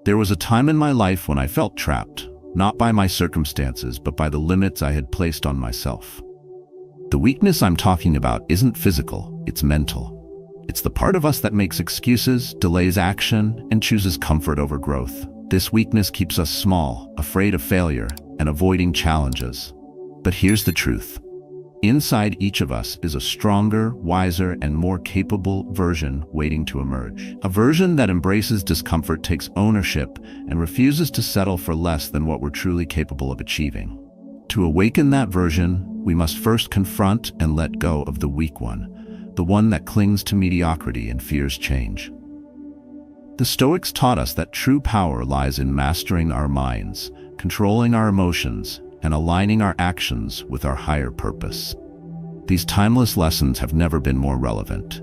There was a time in my life when I felt trapped, not by my circumstances, but by the limits I had placed on myself. The weakness I'm talking about isn't physical, it's mental. It's the part of us that makes excuses, delays action, and chooses comfort over growth. This weakness keeps us small, afraid of failure, and avoiding challenges. But here's the truth. Inside each of us is a stronger, wiser, and more capable version waiting to emerge. A version that embraces discomfort, takes ownership, and refuses to settle for less than what we're truly capable of achieving. To awaken that version, we must first confront and let go of the weak one, the one that clings to mediocrity and fears change. The Stoics taught us that true power lies in mastering our minds, controlling our emotions, and aligning our actions with our higher purpose. These timeless lessons have never been more relevant.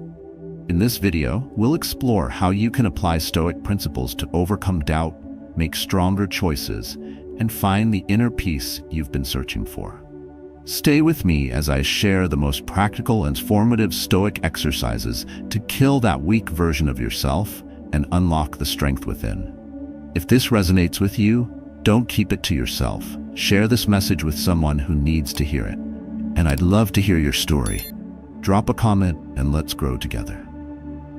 In this video, we'll explore how you can apply Stoic principles to overcome doubt, make stronger choices, and find the inner peace you've been searching for. Stay with me as I share the most practical and formative Stoic exercises to kill that weak version of yourself and unlock the strength within. If this resonates with you, don't keep it to yourself. Share this message with someone who needs to hear it. And I'd love to hear your story. Drop a comment and let's grow together.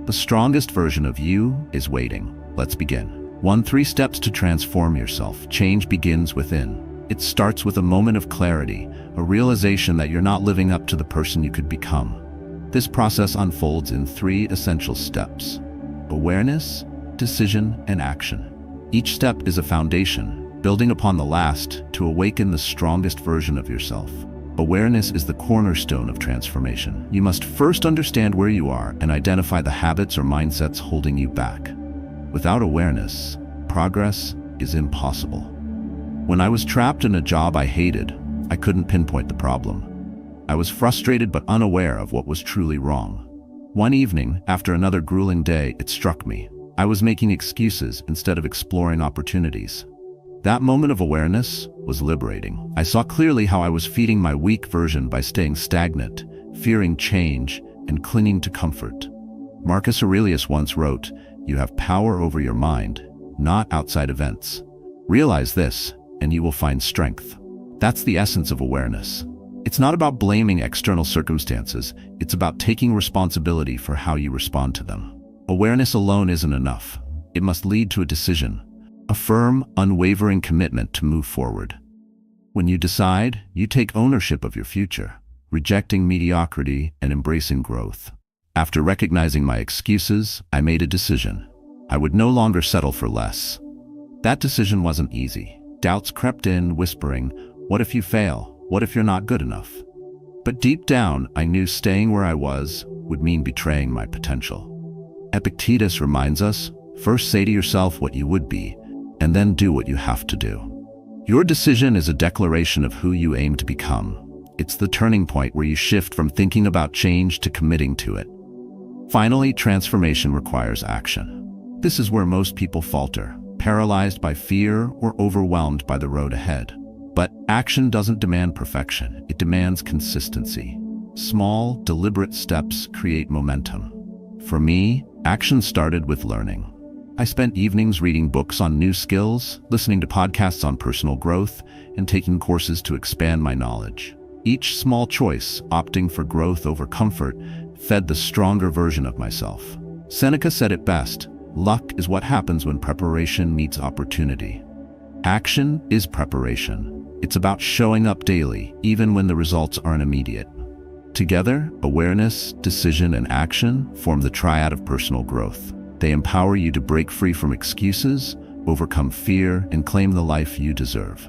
The strongest version of you is waiting. Let's begin. 3 steps to transform yourself. Change begins within. It starts with a moment of clarity, a realization that you're not living up to the person you could become. This process unfolds in 3 essential steps: awareness, decision, and action. Each step is a foundation, building upon the last to awaken the strongest version of yourself. Awareness is the cornerstone of transformation. You must first understand where you are and identify the habits or mindsets holding you back. Without awareness, progress is impossible. When I was trapped in a job I hated, I couldn't pinpoint the problem. I was frustrated but unaware of what was truly wrong. One evening, after another grueling day, it struck me. I was making excuses instead of exploring opportunities. That moment of awareness was liberating. I saw clearly how I was feeding my weak version by staying stagnant, fearing change, and clinging to comfort. Marcus Aurelius once wrote, "You have power over your mind, not outside events. Realize this, and you will find strength." That's the essence of awareness. It's not about blaming external circumstances, it's about taking responsibility for how you respond to them. Awareness alone isn't enough. It must lead to a decision. A firm, unwavering commitment to move forward. When you decide, you take ownership of your future, rejecting mediocrity and embracing growth. After recognizing my excuses, I made a decision. I would no longer settle for less. That decision wasn't easy. Doubts crept in, whispering, "What if you fail? What if you're not good enough?" But deep down, I knew staying where I was would mean betraying my potential. Epictetus reminds us, first say to yourself what you would be, and then do what you have to do. Your decision is a declaration of who you aim to become. It's the turning point where you shift from thinking about change to committing to it. Finally, transformation requires action. This is where most people falter, paralyzed by fear or overwhelmed by the road ahead. But action doesn't demand perfection, it demands consistency. Small, deliberate steps create momentum. For me, action started with learning. I spent evenings reading books on new skills, listening to podcasts on personal growth, and taking courses to expand my knowledge. Each small choice, opting for growth over comfort, fed the stronger version of myself. Seneca said it best, "Luck is what happens when preparation meets opportunity." Action is preparation. It's about showing up daily, even when the results aren't immediate. Together, awareness, decision, and action form the triad of personal growth. They empower you to break free from excuses, overcome fear, and claim the life you deserve.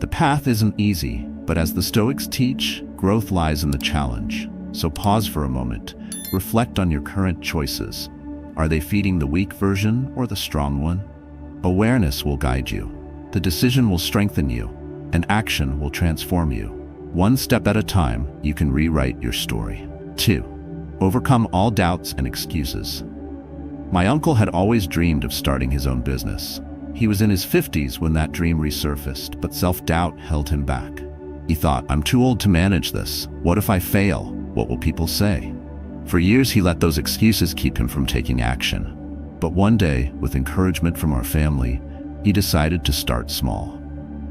The path isn't easy, but as the Stoics teach, growth lies in the challenge. So pause for a moment, reflect on your current choices. Are they feeding the weak version or the strong one? Awareness will guide you. The decision will strengthen you, and action will transform you. One step at a time, you can rewrite your story. 2. Overcome all doubts and excuses. My uncle had always dreamed of starting his own business. He was in his 50s when that dream resurfaced, but self-doubt held him back. He thought, "I'm too old to manage this. What if I fail? What will people say?" For years, he let those excuses keep him from taking action. But one day, with encouragement from our family, He decided to start small.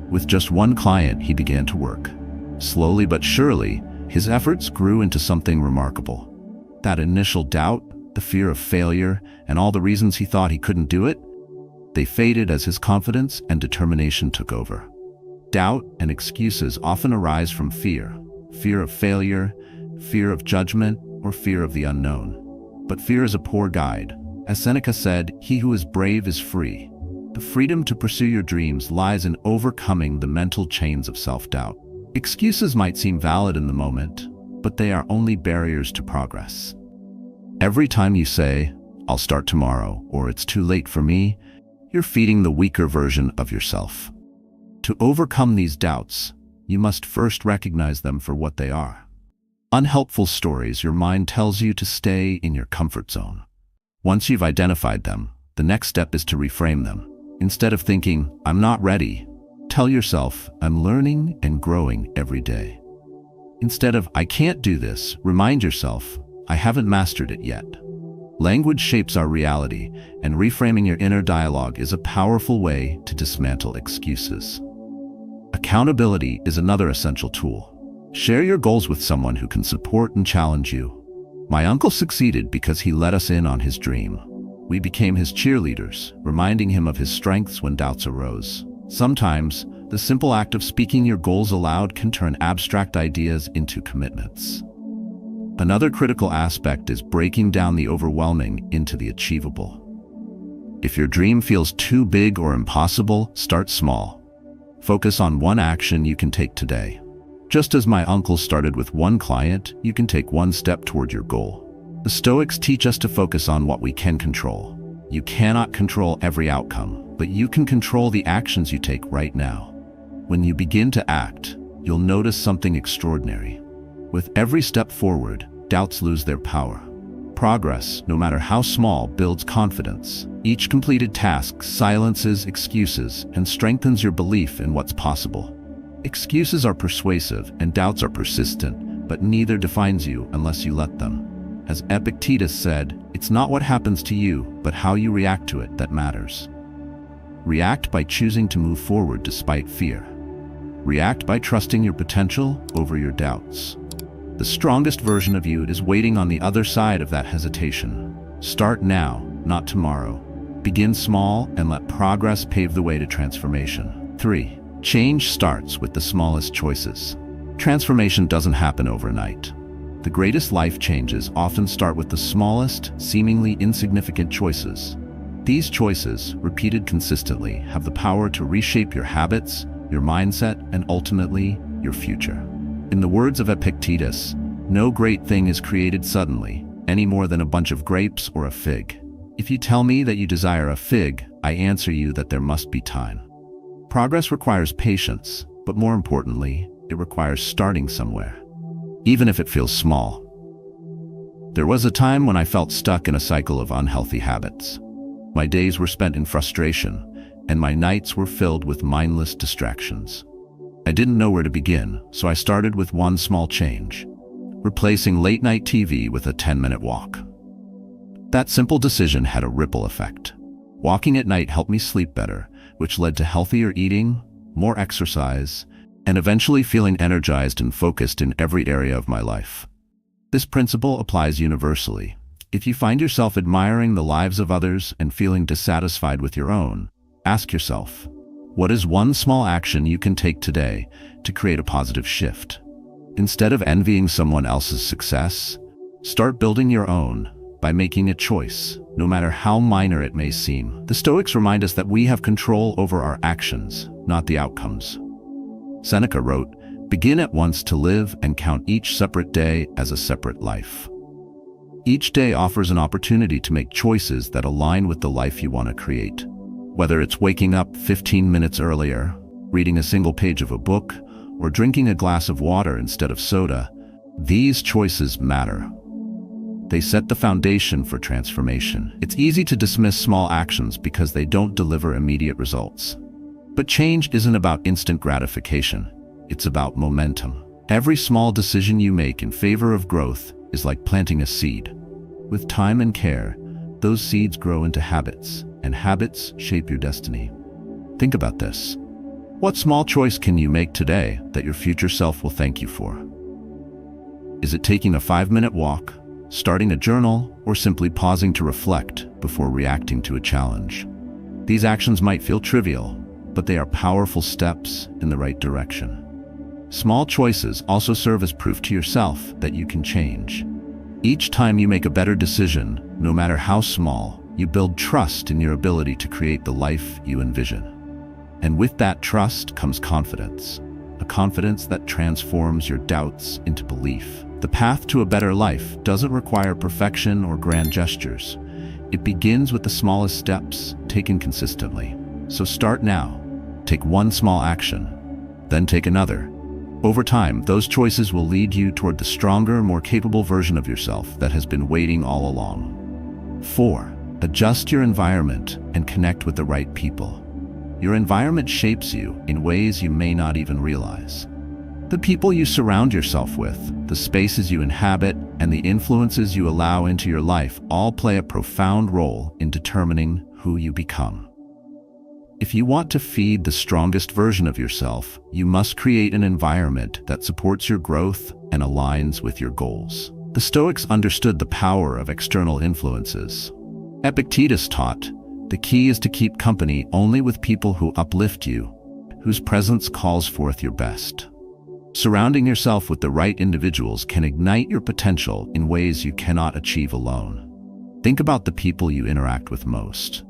With just one client, he began to work. Slowly but surely, his efforts grew into something remarkable. That initial doubt, the fear of failure, and all the reasons he thought he couldn't do it, they faded as his confidence and determination took over. Doubt and excuses often arise from fear. Fear of failure, fear of judgment, or fear of the unknown. But fear is a poor guide. As Seneca said, "He who is brave is free." The freedom to pursue your dreams lies in overcoming the mental chains of self-doubt. Excuses might seem valid in the moment, but they are only barriers to progress. Every time you say, "I'll start tomorrow," or "It's too late for me," you're feeding the weaker version of yourself. To overcome these doubts, you must first recognize them for what they are. Unhelpful stories your mind tells you to stay in your comfort zone. Once you've identified them, the next step is to reframe them. Instead of thinking, "I'm not ready," tell yourself, "I'm learning and growing every day." Instead of, "I can't do this," remind yourself, "I haven't mastered it yet." Language shapes our reality, and reframing your inner dialogue is a powerful way to dismantle excuses. Accountability is another essential tool. Share your goals with someone who can support and challenge you. My uncle succeeded because he let us in on his dream. We became his cheerleaders, reminding him of his strengths when doubts arose. Sometimes, the simple act of speaking your goals aloud can turn abstract ideas into commitments. Another critical aspect is breaking down the overwhelming into the achievable. If your dream feels too big or impossible, start small. Focus on one action you can take today. Just as my uncle started with one client, you can take one step toward your goal. The Stoics teach us to focus on what we can control. You cannot control every outcome, but you can control the actions you take right now. When you begin to act, you'll notice something extraordinary. With every step forward, doubts lose their power. Progress, no matter how small, builds confidence. Each completed task silences excuses and strengthens your belief in what's possible. Excuses are persuasive and doubts are persistent, but neither defines you unless you let them. As Epictetus said, "It's not what happens to you, but how you react to it that matters." React by choosing to move forward despite fear. React by trusting your potential over your doubts. The strongest version of you is waiting on the other side of that hesitation. Start now, not tomorrow. Begin small and let progress pave the way to transformation. 3. Change starts with the smallest choices. Transformation doesn't happen overnight. The greatest life changes often start with the smallest, seemingly insignificant choices. These choices, repeated consistently, have the power to reshape your habits, your mindset, and ultimately, your future. In the words of Epictetus, "No great thing is created suddenly, any more than a bunch of grapes or a fig. If you tell me that you desire a fig, I answer you that there must be time." Progress requires patience, but more importantly, it requires starting somewhere, even if it feels small. There was a time when I felt stuck in a cycle of unhealthy habits. My days were spent in frustration, and my nights were filled with mindless distractions. I didn't know where to begin, so I started with one small change: replacing late-night TV with a 10-minute walk. That simple decision had a ripple effect. Walking at night helped me sleep better, which led to healthier eating, more exercise, and eventually feeling energized and focused in every area of my life. This principle applies universally. If you find yourself admiring the lives of others and feeling dissatisfied with your own, ask yourself, what is one small action you can take today to create a positive shift? Instead of envying someone else's success, start building your own by making a choice, no matter how minor it may seem. The Stoics remind us that we have control over our actions, not the outcomes. Seneca wrote, "Begin at once to live and count each separate day as a separate life." Each day offers an opportunity to make choices that align with the life you want to create. Whether it's waking up 15 minutes earlier, reading a single page of a book, or drinking a glass of water instead of soda, these choices matter. They set the foundation for transformation. It's easy to dismiss small actions because they don't deliver immediate results. But change isn't about instant gratification. It's about momentum. Every small decision you make in favor of growth is like planting a seed. With time and care, those seeds grow into habits, and habits shape your destiny. Think about this. What small choice can you make today that your future self will thank you for? Is it taking a 5-minute walk, starting a journal, or simply pausing to reflect before reacting to a challenge? These actions might feel trivial, but they are powerful steps in the right direction. Small choices also serve as proof to yourself that you can change. Each time you make a better decision, no matter how small, you build trust in your ability to create the life you envision. And with that trust comes confidence, a confidence that transforms your doubts into belief. The path to a better life doesn't require perfection or grand gestures. It begins with the smallest steps, taken consistently. So start now. Take one small action, then take another. Over time, those choices will lead you toward the stronger, more capable version of yourself that has been waiting all along. 4. Adjust your environment and connect with the right people. Your environment shapes you in ways you may not even realize. The people you surround yourself with, the spaces you inhabit, and the influences you allow into your life all play a profound role in determining who you become. If you want to feed the strongest version of yourself, you must create an environment that supports your growth and aligns with your goals. The Stoics understood the power of external influences. Epictetus taught, the key is to keep company only with people who uplift you, whose presence calls forth your best. Surrounding yourself with the right individuals can ignite your potential in ways you cannot achieve alone. Think about the people you interact with most.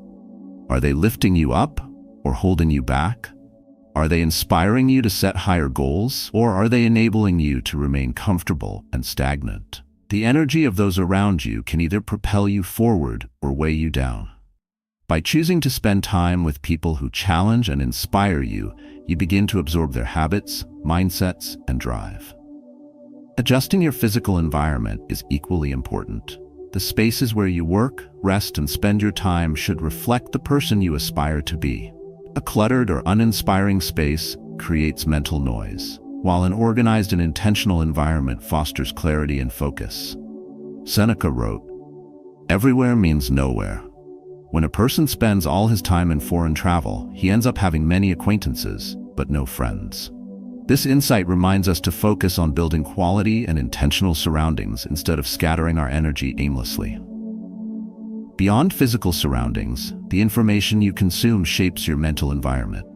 Are they lifting you up or holding you back? Are they inspiring you to set higher goals, or are they enabling you to remain comfortable and stagnant? The energy of those around you can either propel you forward or weigh you down. By choosing to spend time with people who challenge and inspire you, you begin to absorb their habits, mindsets, and drive. Adjusting your physical environment is equally important. The spaces where you work, rest, and spend your time should reflect the person you aspire to be. A cluttered or uninspiring space creates mental noise, while an organized and intentional environment fosters clarity and focus. Seneca wrote, "Everywhere means nowhere." When a person spends all his time in foreign travel, he ends up having many acquaintances, but no friends. This insight reminds us to focus on building quality and intentional surroundings instead of scattering our energy aimlessly. Beyond physical surroundings, the information you consume shapes your mental environment.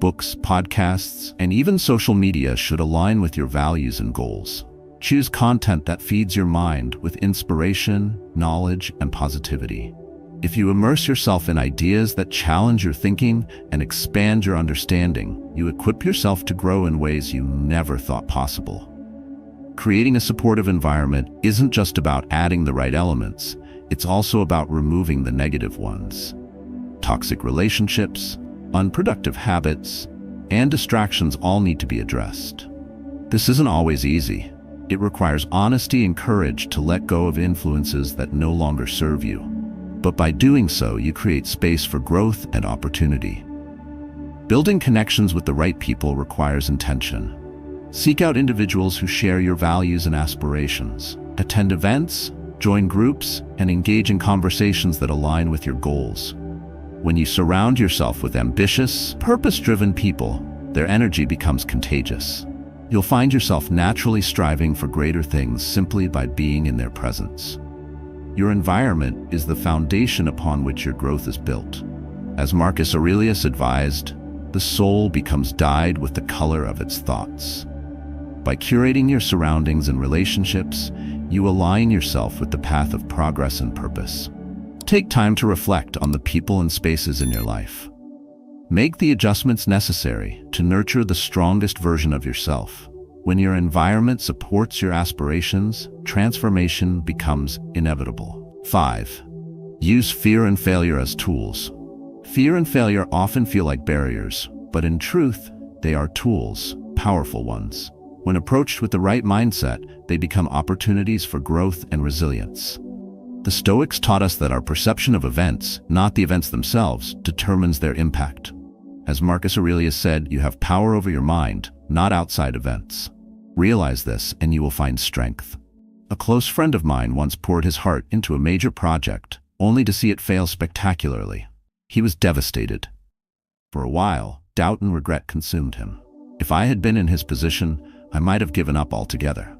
Books, podcasts, and even social media should align with your values and goals. Choose content that feeds your mind with inspiration, knowledge, and positivity. If you immerse yourself in ideas that challenge your thinking and expand your understanding, you equip yourself to grow in ways you never thought possible. Creating a supportive environment isn't just about adding the right elements, it's also about removing the negative ones. Toxic relationships, unproductive habits, and distractions all need to be addressed. This isn't always easy. It requires honesty and courage to let go of influences that no longer serve you. But by doing so, you create space for growth and opportunity. Building connections with the right people requires intention. Seek out individuals who share your values and aspirations. Attend events, join groups, and engage in conversations that align with your goals. When you surround yourself with ambitious, purpose-driven people, their energy becomes contagious. You'll find yourself naturally striving for greater things simply by being in their presence. Your environment is the foundation upon which your growth is built. As Marcus Aurelius advised, the soul becomes dyed with the color of its thoughts. By curating your surroundings and relationships, you align yourself with the path of progress and purpose. Take time to reflect on the people and spaces in your life. Make the adjustments necessary to nurture the strongest version of yourself. When your environment supports your aspirations, transformation becomes inevitable. 5. Use fear and failure as tools. Fear and failure often feel like barriers, but in truth, they are tools, powerful ones. When approached with the right mindset, they become opportunities for growth and resilience. The Stoics taught us that our perception of events, not the events themselves, determines their impact. As Marcus Aurelius said, you have power over your mind, not outside events. Realize this and you will find strength. A close friend of mine once poured his heart into a major project, only to see it fail spectacularly. He was devastated. For a while, doubt and regret consumed him. If I had been in his position, I might have given up altogether.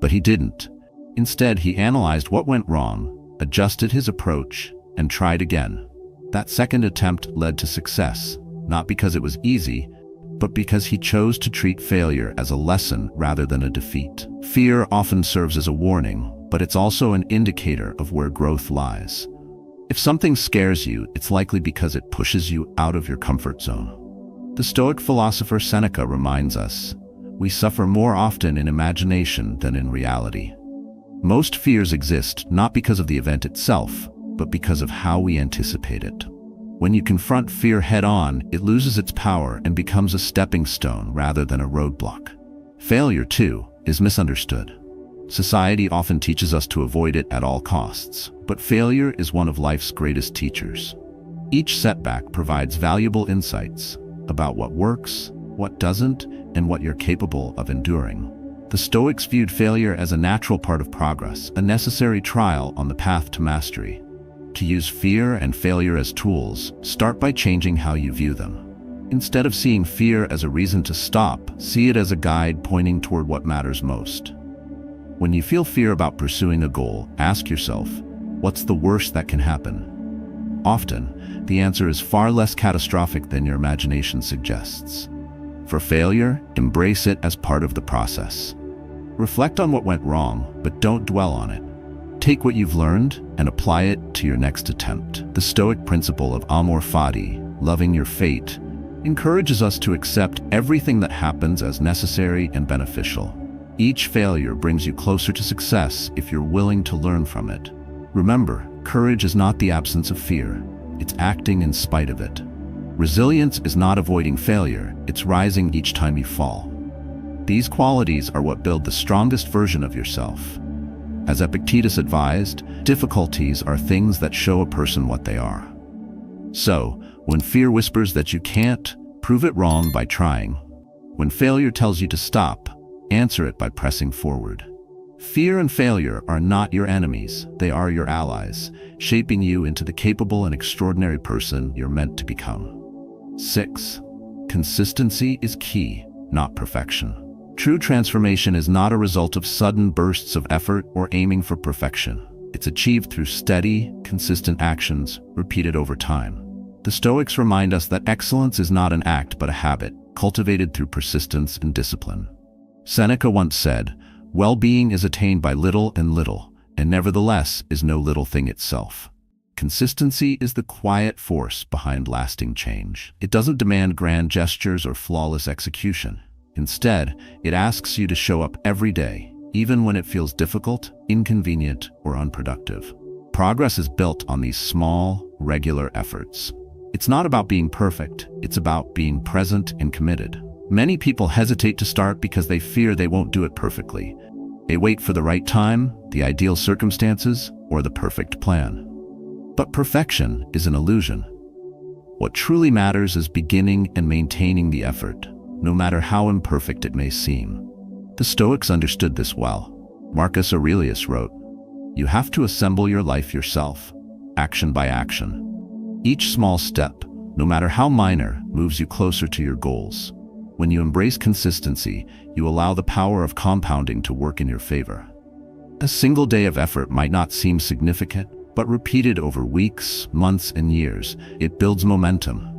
But he didn't. Instead, he analyzed what went wrong, adjusted his approach, and tried again. That second attempt led to success, not because it was easy, but because he chose to treat failure as a lesson rather than a defeat. Fear often serves as a warning, but it's also an indicator of where growth lies. If something scares you, it's likely because it pushes you out of your comfort zone. The Stoic philosopher Seneca reminds us, we suffer more often in imagination than in reality. Most fears exist not because of the event itself, but because of how we anticipate it. When you confront fear head-on, it loses its power and becomes a stepping stone rather than a roadblock. Failure, too, is misunderstood. Society often teaches us to avoid it at all costs, but failure is one of life's greatest teachers. Each setback provides valuable insights about what works, what doesn't, and what you're capable of enduring. The Stoics viewed failure as a natural part of progress, a necessary trial on the path to mastery. To use fear and failure as tools, start by changing how you view them. Instead of seeing fear as a reason to stop, see it as a guide pointing toward what matters most. When you feel fear about pursuing a goal, ask yourself, what's the worst that can happen? Often, the answer is far less catastrophic than your imagination suggests. For failure, embrace it as part of the process. Reflect on what went wrong, but don't dwell on it. Take what you've learned and apply it to your next attempt. The Stoic principle of amor fati, loving your fate, encourages us to accept everything that happens as necessary and beneficial. Each failure brings you closer to success if you're willing to learn from it. Remember, courage is not the absence of fear, it's acting in spite of it. Resilience is not avoiding failure, it's rising each time you fall. These qualities are what build the strongest version of yourself. As Epictetus advised, difficulties are things that show a person what they are. So, when fear whispers that you can't, prove it wrong by trying. When failure tells you to stop, answer it by pressing forward. Fear and failure are not your enemies, they are your allies, shaping you into the capable and extraordinary person you're meant to become. 6. Consistency is key, not perfection. True transformation is not a result of sudden bursts of effort or aiming for perfection. It's achieved through steady, consistent actions, repeated over time. The Stoics remind us that excellence is not an act but a habit, cultivated through persistence and discipline. Seneca once said, "Well-being is attained by little and little, and nevertheless is no little thing itself." Consistency is the quiet force behind lasting change. It doesn't demand grand gestures or flawless execution. Instead, it asks you to show up every day, even when it feels difficult, inconvenient, or unproductive. Progress is built on these small, regular efforts. It's not about being perfect, it's about being present and committed. Many people hesitate to start because they fear they won't do it perfectly. They wait for the right time, the ideal circumstances, or the perfect plan. But perfection is an illusion. What truly matters is beginning and maintaining the effort, no matter how imperfect it may seem. The Stoics understood this well. Marcus Aurelius wrote, "You have to assemble your life yourself, action by action. Each small step, no matter how minor, moves you closer to your goals. When you embrace consistency, you allow the power of compounding to work in your favor. A single day of effort might not seem significant, but repeated over weeks, months, and years, it builds momentum.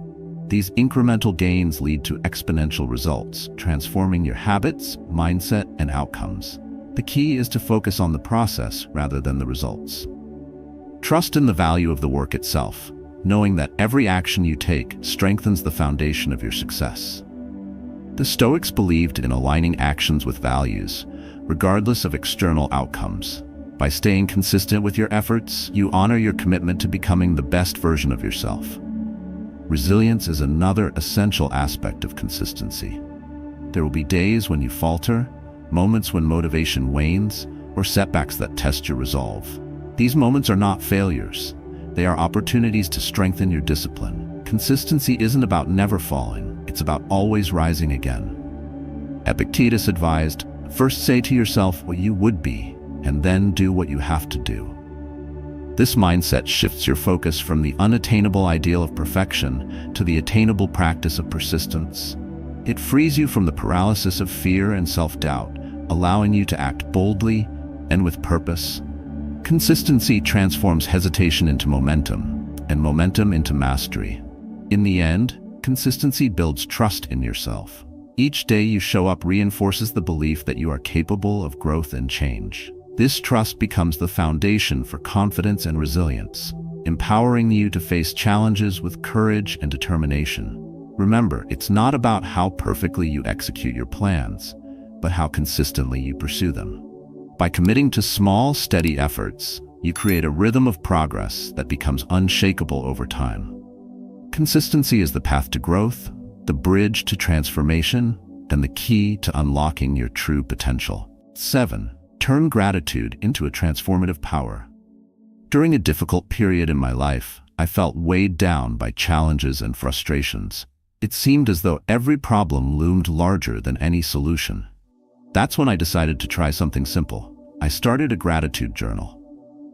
These incremental gains lead to exponential results, transforming your habits, mindset, and outcomes. The key is to focus on the process rather than the results. Trust in the value of the work itself, knowing that every action you take strengthens the foundation of your success. The Stoics believed in aligning actions with values, regardless of external outcomes. By staying consistent with your efforts, you honor your commitment to becoming the best version of yourself. Resilience is another essential aspect of consistency. There will be days when you falter, moments when motivation wanes, or setbacks that test your resolve. These moments are not failures. They are opportunities to strengthen your discipline. Consistency isn't about never falling, it's about always rising again. Epictetus advised, "First say to yourself what you would be, and then do what you have to do." This mindset shifts your focus from the unattainable ideal of perfection to the attainable practice of persistence. It frees you from the paralysis of fear and self-doubt, allowing you to act boldly and with purpose. Consistency transforms hesitation into momentum, and momentum into mastery. In the end, consistency builds trust in yourself. Each day you show up reinforces the belief that you are capable of growth and change. This trust becomes the foundation for confidence and resilience, empowering you to face challenges with courage and determination. Remember, it's not about how perfectly you execute your plans, but how consistently you pursue them. By committing to small, steady efforts, you create a rhythm of progress that becomes unshakable over time. Consistency is the path to growth, the bridge to transformation, and the key to unlocking your true potential. 7. Turn gratitude into a transformative power. During a difficult period in my life, I felt weighed down by challenges and frustrations. It seemed as though every problem loomed larger than any solution. That's when I decided to try something simple. I started a gratitude journal.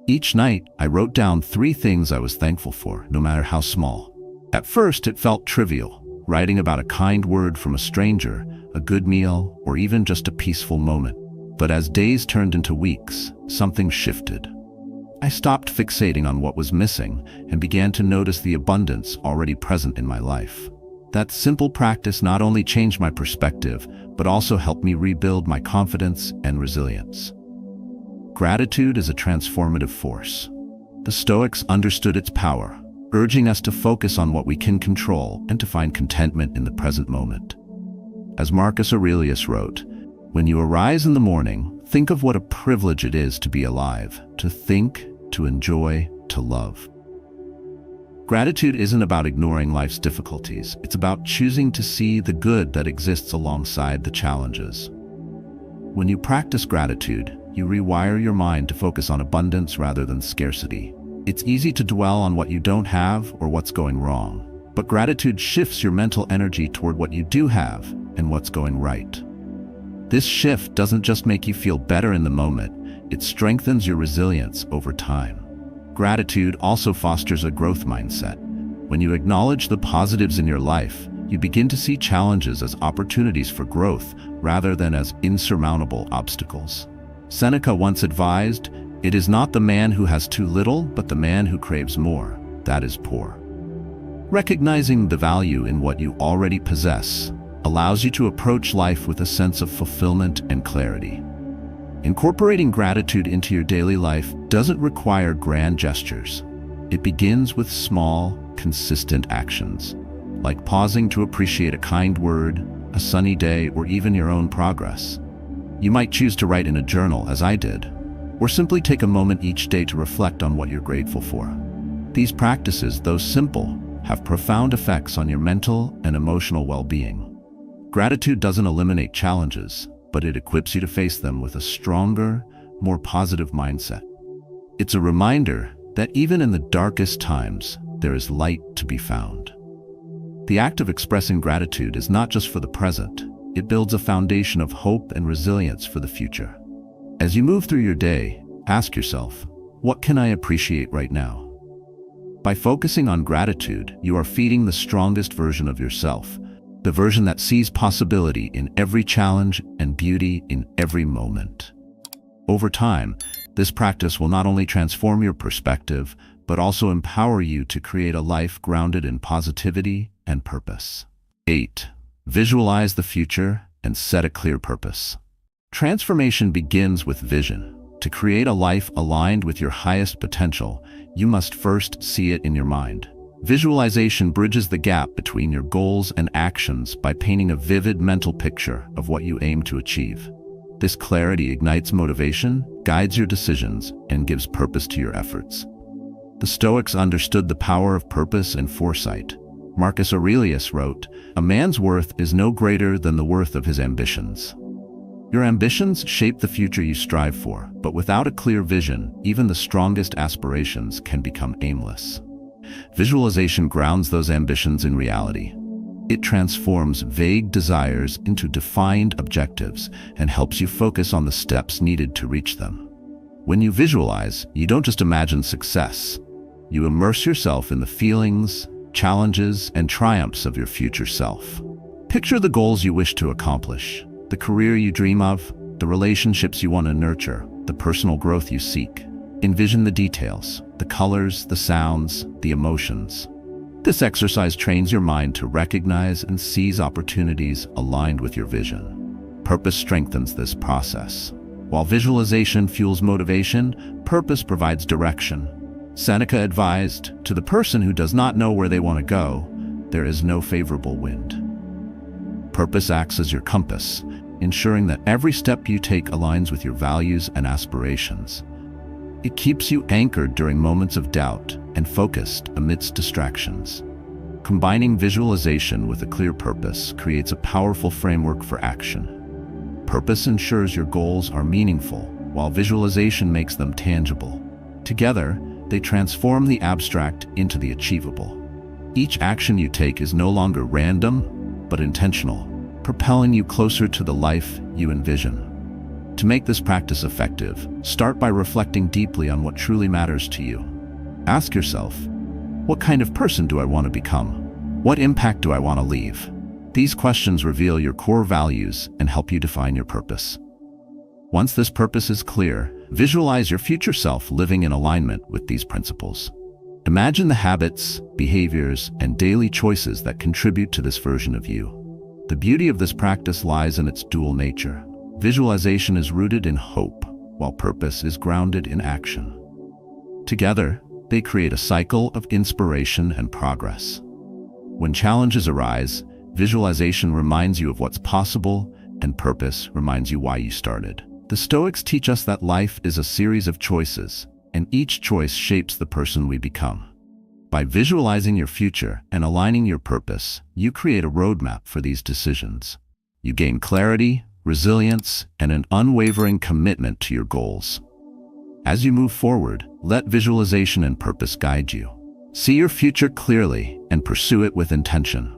Each night, I wrote down 3 things I was thankful for, no matter how small. At first, it felt trivial, writing about a kind word from a stranger, a good meal, or even just a peaceful moment. But as days turned into weeks, something shifted. I stopped fixating on what was missing and began to notice the abundance already present in my life. That simple practice not only changed my perspective, but also helped me rebuild my confidence and resilience. Gratitude is a transformative force. The Stoics understood its power, urging us to focus on what we can control and to find contentment in the present moment. As Marcus Aurelius wrote, "When you arise in the morning, think of what a privilege it is to be alive, to think, to enjoy, to love." Gratitude isn't about ignoring life's difficulties. It's about choosing to see the good that exists alongside the challenges. When you practice gratitude, you rewire your mind to focus on abundance rather than scarcity. It's easy to dwell on what you don't have or what's going wrong, but gratitude shifts your mental energy toward what you do have and what's going right. This shift doesn't just make you feel better in the moment, it strengthens your resilience over time. Gratitude also fosters a growth mindset. When you acknowledge the positives in your life, you begin to see challenges as opportunities for growth rather than as insurmountable obstacles. Seneca once advised, "It is not the man who has too little, but the man who craves more, that is poor." Recognizing the value in what you already possess allows you to approach life with a sense of fulfillment and clarity. Incorporating gratitude into your daily life doesn't require grand gestures. It begins with small, consistent actions, like pausing to appreciate a kind word, a sunny day, or even your own progress. You might choose to write in a journal, as I did, or simply take a moment each day to reflect on what you're grateful for. These practices, though simple, have profound effects on your mental and emotional well-being. Gratitude doesn't eliminate challenges, but it equips you to face them with a stronger, more positive mindset. It's a reminder that even in the darkest times, there is light to be found. The act of expressing gratitude is not just for the present, it builds a foundation of hope and resilience for the future. As you move through your day, ask yourself, what can I appreciate right now? By focusing on gratitude, you are feeding the strongest version of yourself, the version that sees possibility in every challenge and beauty in every moment. Over time, this practice will not only transform your perspective, but also empower you to create a life grounded in positivity and purpose. 8. Visualize the future and set a clear purpose. Transformation begins with vision. To create a life aligned with your highest potential, you must first see it in your mind. Visualization bridges the gap between your goals and actions by painting a vivid mental picture of what you aim to achieve. This clarity ignites motivation, guides your decisions, and gives purpose to your efforts. The Stoics understood the power of purpose and foresight. Marcus Aurelius wrote, "A man's worth is no greater than the worth of his ambitions." Your ambitions shape the future you strive for, but without a clear vision, even the strongest aspirations can become aimless. Visualization grounds those ambitions in reality. It transforms vague desires into defined objectives and helps you focus on the steps needed to reach them. When you visualize, you don't just imagine success. You immerse yourself in the feelings, challenges, and triumphs of your future self. Picture the goals you wish to accomplish, the career you dream of, the relationships you want to nurture, the personal growth you seek. Envision the details, the colors, the sounds, the emotions. This exercise trains your mind to recognize and seize opportunities aligned with your vision. Purpose strengthens this process. While visualization fuels motivation, purpose provides direction. Seneca advised, "To the person who does not know where they want to go, there is no favorable wind." Purpose acts as your compass, ensuring that every step you take aligns with your values and aspirations. It keeps you anchored during moments of doubt and focused amidst distractions. Combining visualization with a clear purpose creates a powerful framework for action. Purpose ensures your goals are meaningful, while visualization makes them tangible. Together, they transform the abstract into the achievable. Each action you take is no longer random, but intentional, propelling you closer to the life you envision. To make this practice effective, start by reflecting deeply on what truly matters to you. Ask yourself, what kind of person do I want to become? What impact do I want to leave? These questions reveal your core values and help you define your purpose. Once this purpose is clear, visualize your future self living in alignment with these principles. Imagine the habits, behaviors, and daily choices that contribute to this version of you. The beauty of this practice lies in its dual nature. Visualization is rooted in hope, while purpose is grounded in action. Together, they create a cycle of inspiration and progress. When challenges arise, visualization reminds you of what's possible, and purpose reminds you why you started. The Stoics teach us that life is a series of choices, and each choice shapes the person we become. By visualizing your future and aligning your purpose, you create a roadmap for these decisions. You gain clarity, resilience, and an unwavering commitment to your goals. As you move forward, let visualization and purpose guide you. See your future clearly and pursue it with intention.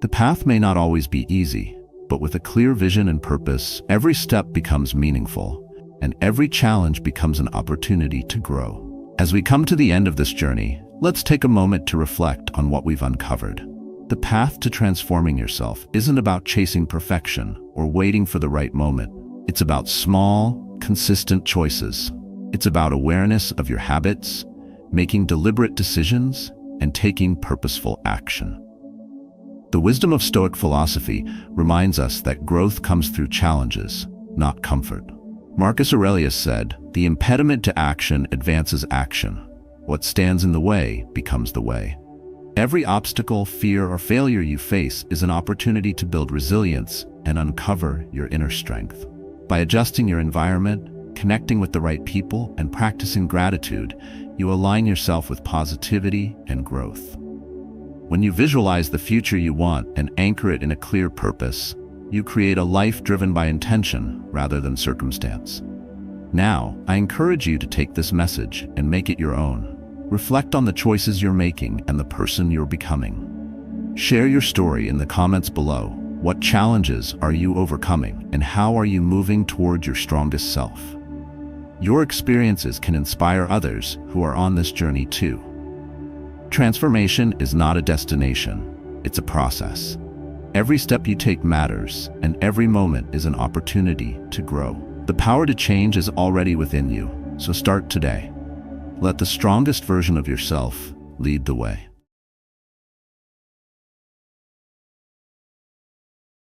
The path may not always be easy, but with a clear vision and purpose, every step becomes meaningful, and every challenge becomes an opportunity to grow. As we come to the end of this journey, let's take a moment to reflect on what we've uncovered. The path to transforming yourself isn't about chasing perfection or waiting for the right moment. It's about small, consistent choices. It's about awareness of your habits, making deliberate decisions, and taking purposeful action. The wisdom of Stoic philosophy reminds us that growth comes through challenges, not comfort. Marcus Aurelius said, "The impediment to action advances action. What stands in the way becomes the way." Every obstacle, fear, or failure you face is an opportunity to build resilience and uncover your inner strength. By adjusting your environment, connecting with the right people, and practicing gratitude, you align yourself with positivity and growth. When you visualize the future you want and anchor it in a clear purpose, you create a life driven by intention rather than circumstance. Now, I encourage you to take this message and make it your own. Reflect on the choices you're making and the person you're becoming. Share your story in the comments below. What challenges are you overcoming, and how are you moving toward your strongest self? Your experiences can inspire others who are on this journey too. Transformation is not a destination, it's a process. Every step you take matters, and every moment is an opportunity to grow. The power to change is already within you, so start today. Let the strongest version of yourself lead the way.